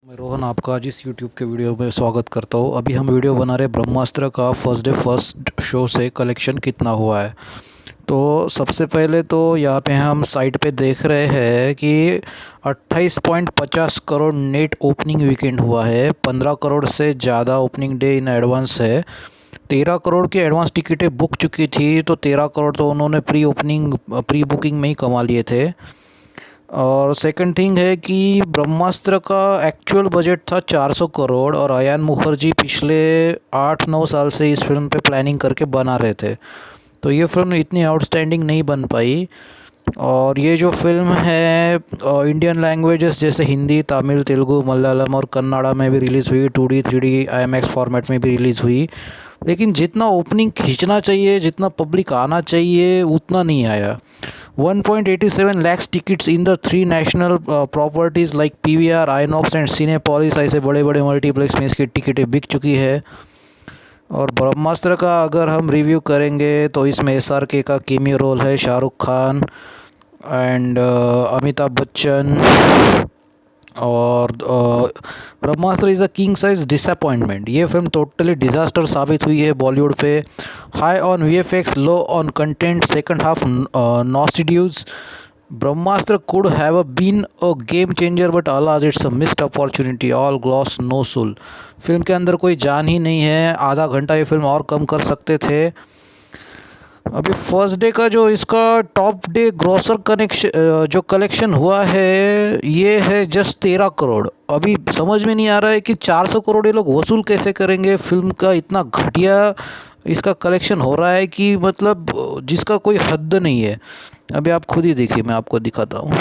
मैं रोहन आपका आज इस यूट्यूब के वीडियो में स्वागत करता हूँ। अभी हम वीडियो बना रहे ब्रह्मास्त्र का फर्स्ट डे फर्स्ट शो से कलेक्शन कितना हुआ है। तो सबसे पहले तो यहाँ पे हम साइट पे देख रहे हैं कि 28.50 करोड़ नेट ओपनिंग वीकेंड हुआ है। 15 करोड़ से ज़्यादा ओपनिंग डे इन एडवांस है। 13 करोड़ की एडवांस टिकटें बुक चुकी थी, तो 13 करोड़ तो उन्होंने प्री बुकिंग में ही कमा लिए थे। और सेकंड थिंग है कि ब्रह्मास्त्र का एक्चुअल बजट था 400 करोड़ और अयान मुखर्जी पिछले 8-9 साल से इस फिल्म पे प्लानिंग करके बना रहे थे, तो ये फिल्म इतनी आउटस्टैंडिंग नहीं बन पाई। और ये जो फिल्म है इंडियन लैंग्वेजेस जैसे हिंदी, तमिल, तेलुगु, मलयालम और कन्नड़ा में भी रिलीज़ हुई, 2D 3D IMAX फॉर्मेट में भी रिलीज़ हुई। लेकिन जितना ओपनिंग खींचना चाहिए, जितना पब्लिक आना चाहिए, उतना नहीं आया। 1.87 lakhs tickets in the 3 national properties like PVR, INOX and Cinepolis, ऐसे बड़े बड़े मल्टीप्लेक्स में इसकी टिकटें बिक चुकी है। और ब्रह्मास्त्र का अगर हम रिव्यू करेंगे तो इसमें SRK का केमियो रोल है, शाहरुख खान एंड अमिताभ बच्चन। और Brahmastra is a king size disappointment. ये फिल्म टोटली डिज़ास्टर साबित हुई है बॉलीवुड पे। High on VFX, low on content, second half nosedives. Brahmastra could have been a game changer but alas it's a missed opportunity, all gloss no soul। Film के अंदर कोई जान ही नहीं है। आधा घंटा ये फिल्म और कम कर सकते थे। अभी फर्स्ट डे का जो इसका टॉप डे ग्रॉसर जो कलेक्शन हुआ है, ये है जस्ट 13 करोड़। अभी समझ में नहीं आ रहा है कि 400 करोड़ ये लोग वसूल कैसे करेंगे। फिल्म का इतना घटिया इसका कलेक्शन हो रहा है कि मतलब जिसका कोई हद नहीं है। अभी आप खुद ही देखिए, मैं आपको दिखाता हूँ।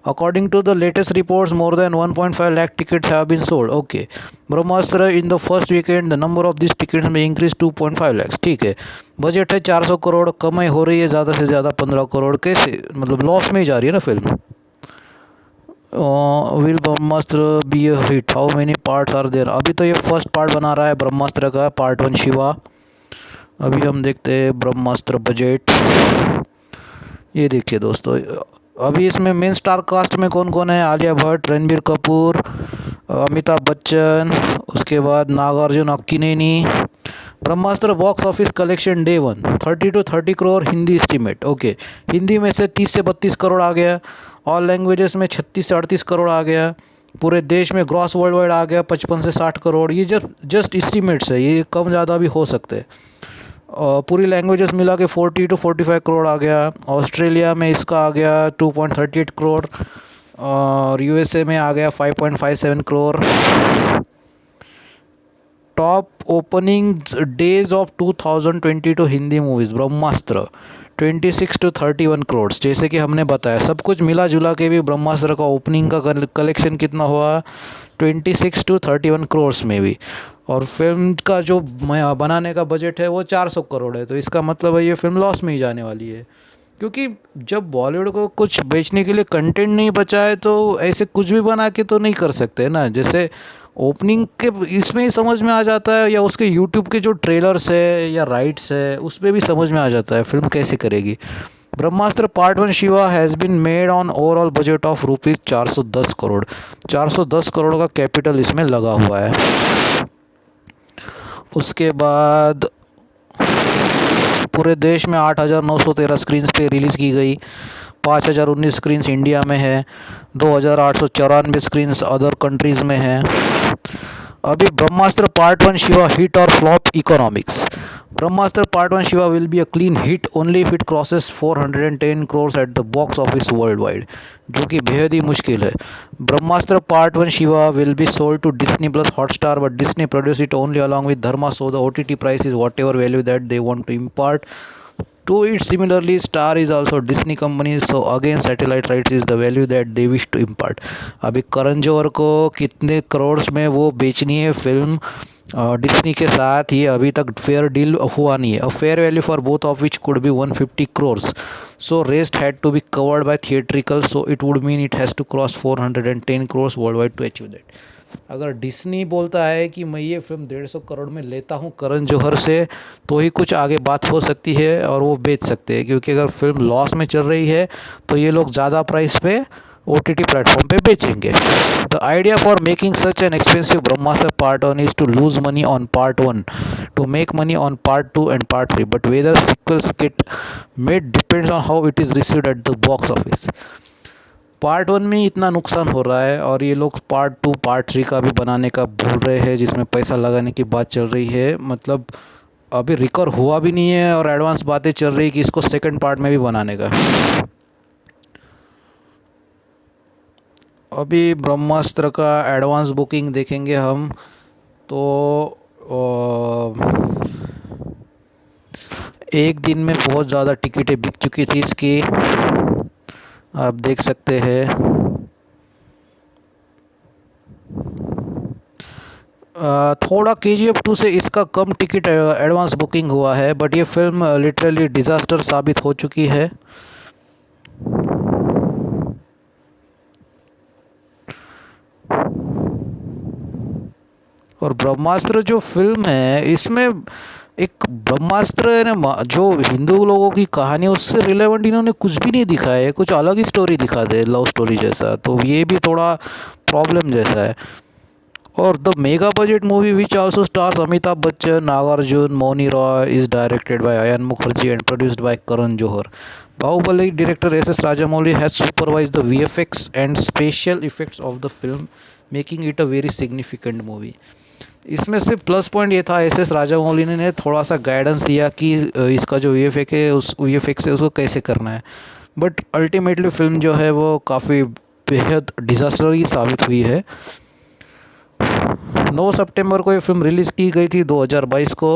According to the latest reports, more than 1.5 lakh tickets have been sold. Okay, Brahmastra in the first weekend the number of this tickets में इंक्रीज 2.5 लाख। ठीक है, बजट है 400 करोड़, कमाई हो रही है ज़्यादा से ज़्यादा 15 करोड़। कैसे, मतलब लॉस में ही जा रही है ना film. Will Brahmastra be a hit, how many parts are there. अभी तो ये फर्स्ट पार्ट बना रहा है ब्रह्मास्त्र का, पार्ट 1 शिवा। अभी हम देखते हैं ब्रह्मास्त्र बजट। ये देखिए दोस्तों, अभी इसमें मेन स्टार कास्ट में कौन कौन है? आलिया भट्ट, रणबीर कपूर, अमिताभ बच्चन, उसके बाद Nagarjuna Akkineni. Brahmastra box office collection day 1 30 to 30 crore Hindi estimate. Okay, Hindi में से 30 से 32 करोड़ आ गया। ऑल लैंग्वेजेस में 36 से 38 करोड़ आ गया। पूरे देश में ग्रॉस वर्ल्ड वाइड आ गया 55 से 60 करोड़। ये जस्ट एस्टीमेट्स है, ये कम ज़्यादा भी हो सकते हैं। पूरी लैंग्वेजेस मिला के 40 to 45 करोड़ आ गया। ऑस्ट्रेलिया में इसका आ गया 2.38 करोड़ और USA में आ गया 5.57 crore. Top opening days of 2022 Hindi movies, Brahmastra 26 to 31 crore. जैसे कि हमने बताया, सब कुछ मिला जुला के भी ब्रह्मास्त्र का ओपनिंग का कलेक्शन कितना हुआ? 26 to 31 करोड़ में भी। और फिल्म का जो बनाने का बजट है वो 400 करोड़ है। तो इसका मतलब है ये फिल्म लॉस में ही जाने वाली है, क्योंकि जब बॉलीवुड को कुछ बेचने के लिए कंटेंट नहीं बचा है तो ऐसे कुछ भी बना के तो नहीं कर सकते ना। जैसे ओपनिंग के इसमें ही समझ में आ जाता है, या उसके यूट्यूब के जो ट्रेलर्स है या राइट्स है उसमें भी समझ में आ जाता है फिल्म कैसे करेगी। Brahmastra part 1 Shiva has been made on overall budget of rupees 410 crore. 410 crore का कैपिटल इसमें लगा हुआ है। उसके बाद पूरे देश में 8,913 स्क्रीन्स पे रिलीज़ की गई। 5,019 स्क्रीन्स इंडिया में है, 2,894 स्क्रीन्स अदर कंट्रीज़ में है। अभी ब्रह्मास्त्र पार्ट 1 शिवा हिट और flop economics. Brahmastra part 1 Shiva will be a clean hit only if it crosses 410 crore at the box office world wide, जो कि बेहद ही मुश्किल है। Brahmastra part 1 Shiva will be sold to Disney plus Hotstar, but Disney produce it only along with Dharma, so the OTT price is whatever value that they want to impart to it। Similarly, Star is also Disney company, so again satellite rights is the value that they wish to impart। अभी करण जौहर को कितने करोड़ में वो बेचनी है film Disney के साथ, ये अभी तक फेयर डील हुआ नहीं है। A fair value for both of which could be 150 crore, so rest had to be covered by theatrical, so it would mean it has to cross 410 crore worldwide to achieve that. अगर Disney बोलता है कि मैं ये film 150 crore में लेता हूँ करण जौहर से, तो ही कुछ आगे बात हो सकती है और वो बेच सकते हैं, क्योंकि अगर फिल्म लॉस में चल रही है तो ये लोग ज़्यादा प्राइस पे OTT प्लेटफॉर्म पे बेचेंगे। The idea for making such an expensive Brahmastra part one is to lose money on part one to make money on part 2 and part 3, but whether sequels get made depends on how it is received at the box office. Part one में इतना नुकसान हो रहा है और ये लोग part two part three का भी बनाने का बोल रहे हैं, जिसमें पैसा लगाने की बात चल रही है। मतलब अभी रिकवर हुआ भी नहीं है और एडवांस बातें चल रही है कि इसको सेकंड पार्ट में भी बनाने का। अभी ब्रह्मास्त्र का एडवांस बुकिंग देखेंगे हम तो एक दिन में बहुत ज़्यादा टिकटें बिक चुकी थी इसकी, आप देख सकते हैं। थोड़ा KGF 2 से इसका कम टिकट एडवांस बुकिंग हुआ है, बट ये फिल्म लिटरली डिज़ास्टर साबित हो चुकी है। और ब्रह्मास्त्र जो फिल्म है, इसमें एक ब्रह्मास्त्र है ना, जो हिंदू लोगों की कहानी उससे रिलेवेंट इन्होंने कुछ भी नहीं दिखाया है, कुछ अलग ही स्टोरी दिखा दे, लव स्टोरी जैसा। तो ये भी थोड़ा प्रॉब्लम जैसा है। और the mega budget movie which also stars Amitabh Bachchan, Nagarjuna, Mouni Roy is directed by Ayan Mukerji and produced by Karan Johar. Baahubali director S.S. Rajamouli has supervised the VFX and special effects of the film, making it a very significant movie. इसमें से plus point ये था, S Rajamouli ने थोड़ा सा guidance दिया कि इसका जो VFX है उस VFX है उसको कैसे करना है, बट अल्टीमेटली फिल्म जो है वो काफ़ी बेहद डिज़ास्टर ही साबित हुई है। 9 सितंबर को ये फिल्म रिलीज़ की गई थी 2022 को।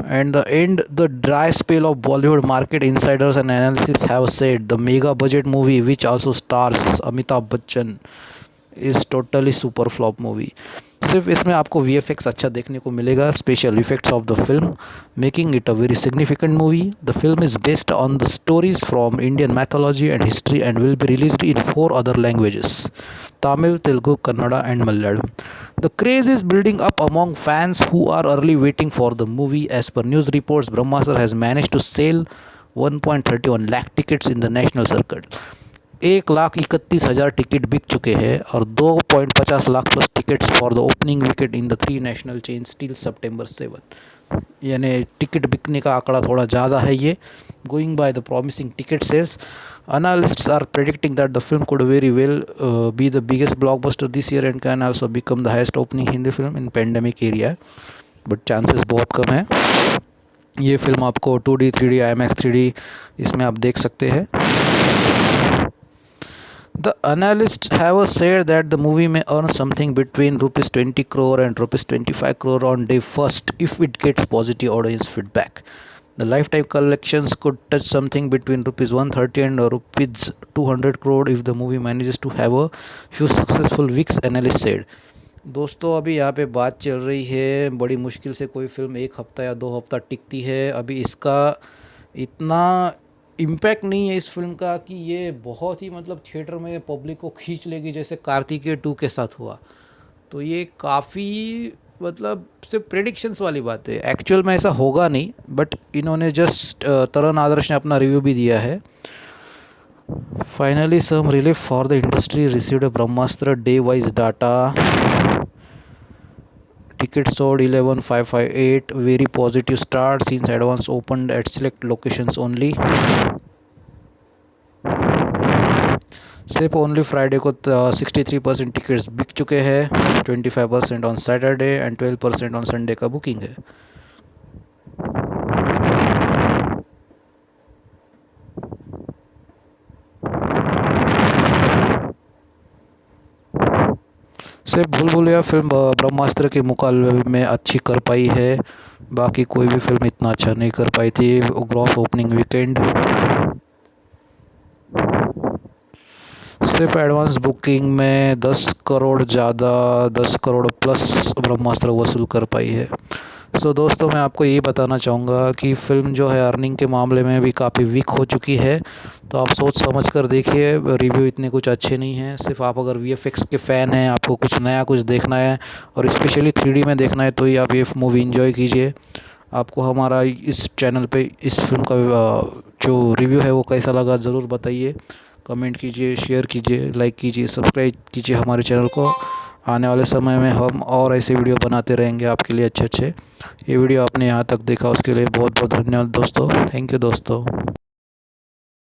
And the dry spell of Bollywood market insiders and analysis have said the mega budget movie which also stars Amitabh Bachchan is totally super flop movie. सिर्फ इसमें आपको VFX अच्छा देखने को मिलेगा, special effects of the film making it a very significant movie. The film is based on the stories from Indian mythology and history and will be released in 4 other languages: Tamil, Telugu, Kannada and Malayalam. The craze is building up among fans who are early waiting for the movie. As per news reports, Brahmastra has managed to sell 1.31 lakh tickets in the national circuit. 1,31,000 ticket बिक चुके हैं और 2.50 lakh plus tickets for the opening wicket in the 3 national chains till September 7। यानी ticket बिकने का आंकड़ा थोड़ा ज़्यादा है ये, going by the promising ticket sales. Analysts are predicting that the film could very well be the biggest blockbuster this year and can also become the highest opening Hindi film in pandemic area, but chances बहुत कम है। ये film आपको 2D 3D IMAX 3D इसमें आप देख सकते हैं। The analysts have said that the movie may earn something between rupees 20 crore and rupees 25 crore on day first if it gets positive audience feedback. The lifetime collections could touch something between rupees 130 and rupees 200 crore if the movie manages to have a few successful weeks, analysts said. दोस्तों अभी यहाँ पे बात चल रही है, बड़ी मुश्किल से कोई फिल्म 1 हफ्ता या 2 हफ्ता टिकती है। अभी इसका इतना इम्पैक्ट नहीं है इस फिल्म का कि ये बहुत ही मतलब थिएटर में पब्लिक को खींच लेगी जैसे कार्तिकेय 2 के साथ हुआ। तो ये काफ़ी मतलब सिर्फ प्रेडिक्शंस वाली बात है, एक्चुअल में ऐसा होगा नहीं, बट इन्होंने जस्ट तरण आदर्श ने अपना रिव्यू भी दिया है। Finally some relief for the industry received a Brahmastra day wise data. Tickets sold 11,558, very positive start since advance opened at select locations only. सिर्फ ओनली फ्राइडे को 63% टिकट्स बिक चुके हैं, 25% on Saturday and 12% on Sunday का booking है। सिर्फ भूल Bhulaiyaa film ब्रह्मास्त्र के मुकाबले में अच्छी कर पाई है, बाकी कोई भी फिल्म इतना अच्छा नहीं कर पाई थी ग्रॉस ओपनिंग वीकेंड। सिर्फ एडवांस बुकिंग में 10 करोड़ ज़्यादा, 10 करोड़ प्लस ब्रह्मास्त्र वसूल कर पाई है। सो दोस्तों मैं आपको ये बताना चाहूँगा कि फ़िल्म जो है अर्निंग के मामले में भी काफ़ी वीक हो चुकी है, तो आप सोच समझ कर देखिए। रिव्यू इतने कुछ अच्छे नहीं हैं। सिर्फ आप अगर VFX के फ़ैन हैं, आपको कुछ नया कुछ देखना है और स्पेशली 3D में देखना है, तो ही आप ये मूवी इन्जॉय कीजिए। आपको हमारा इस चैनल पे इस फिल्म का जो रिव्यू है वो कैसा लगा ज़रूर बताइए कमेंट कीजिए, शेयर कीजिए, लाइक कीजिए, सब्सक्राइब कीजिए हमारे चैनल को। आने वाले समय में हम और ऐसे वीडियो बनाते रहेंगे आपके लिए अच्छे अच्छे। ये वीडियो आपने यहाँ तक देखा उसके लिए बहुत बहुत धन्यवाद दोस्तों। थैंक यू दोस्तों।